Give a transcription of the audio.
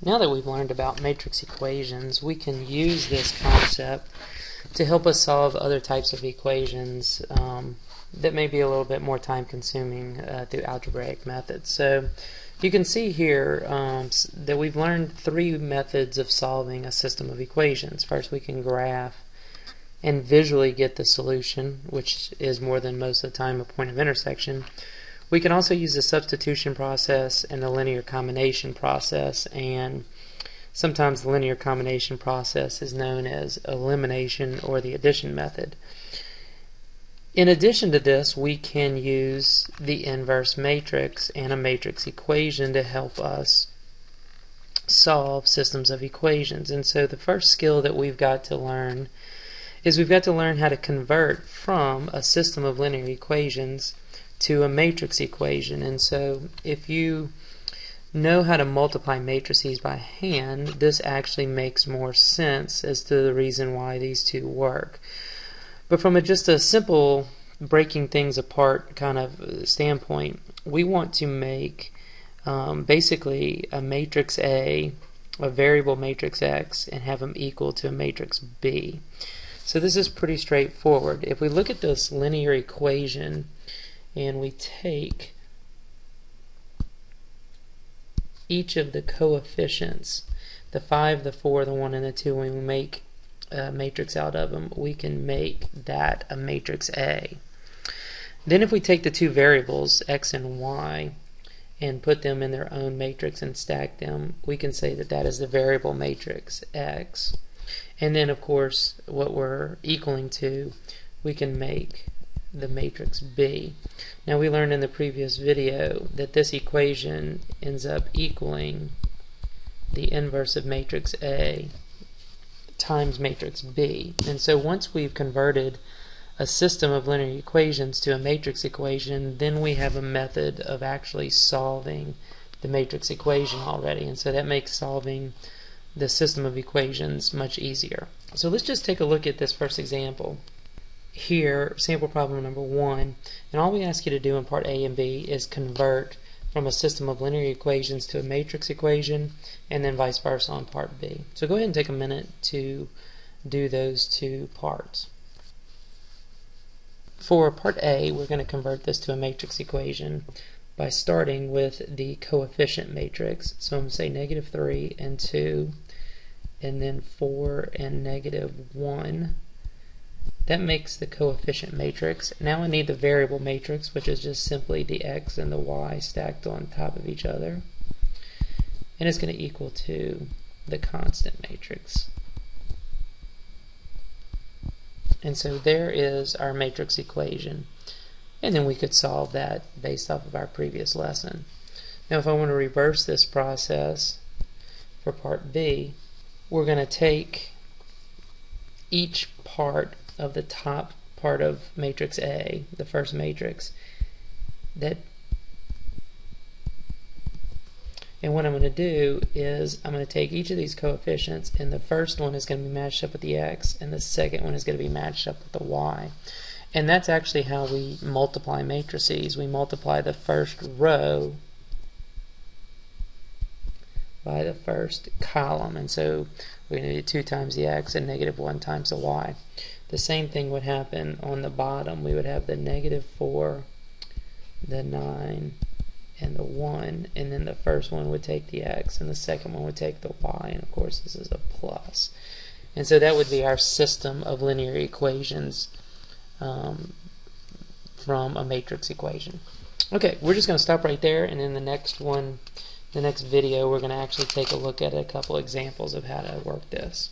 Now that we've learned about matrix equations, we can use this concept to help us solve other types of equations that may be a little bit more time consuming through algebraic methods. So you can see here that we've learned three methods of solving a system of equations. First, we can graph and visually get the solution, which is more than most of the time a point of intersection. We can also use the substitution process and the linear combination process, and sometimes the linear combination process is known as elimination or the addition method. In addition to this, we can use the inverse matrix and a matrix equation to help us solve systems of equations. And so the first skill that we've got to learn is we've got to learn how to convert from a system of linear equations to a matrix equation. And so if you know how to multiply matrices by hand, this actually makes more sense as to the reason why these two work. But from just a simple breaking things apart kind of standpoint, we want to make basically a matrix A, a variable matrix X, and have them equal to a matrix B. So this is pretty straightforward. If we look at this linear equation and we take each of the coefficients, the 5, the 4, the 1, and the 2, when we make a matrix out of them, we can make that a matrix A. Then if we take the two variables, X and Y, and put them in their own matrix and stack them, we can say that that is the variable matrix X. And then of course what we're equaling to, we can make the matrix B. Now we learned in the previous video that this equation ends up equaling the inverse of matrix A times matrix B. And so once we've converted a system of linear equations to a matrix equation, then we have a method of actually solving the matrix equation already. And so that makes solving the system of equations much easier. So let's just take a look at this first example. Here, sample problem number 1, and all we ask you to do in part A and B is convert from a system of linear equations to a matrix equation, and then vice versa on part B. So go ahead and take a minute to do those two parts. For part A, we're going to convert this to a matrix equation by starting with the coefficient matrix. So I'm going to say negative 3 and 2, and then 4 and negative 1. That makes the coefficient matrix. Now I need the variable matrix, which is just simply the X and the Y stacked on top of each other. And it's going to equal to the constant matrix. And so there is our matrix equation. And then we could solve that based off of our previous lesson. Now if I want to reverse this process for part B, we're going to take each part of the top part of matrix A, the first matrix, and what I'm going to do is I'm going to take each of these coefficients, and the first one is going to be matched up with the X, and the second one is going to be matched up with the Y. And that's actually how we multiply matrices. We multiply the first row by the first column, and so we're going to do 2 times the X and negative 1 times the Y. The same thing would happen on the bottom. We would have the negative 4, the 9, and the 1, and then the first one would take the X and the second one would take the Y, and of course this is a plus. And so that would be our system of linear equations from a matrix equation. Okay, we're just going to stop right there, and in the next video we're going to actually take a look at a couple examples of how to work this.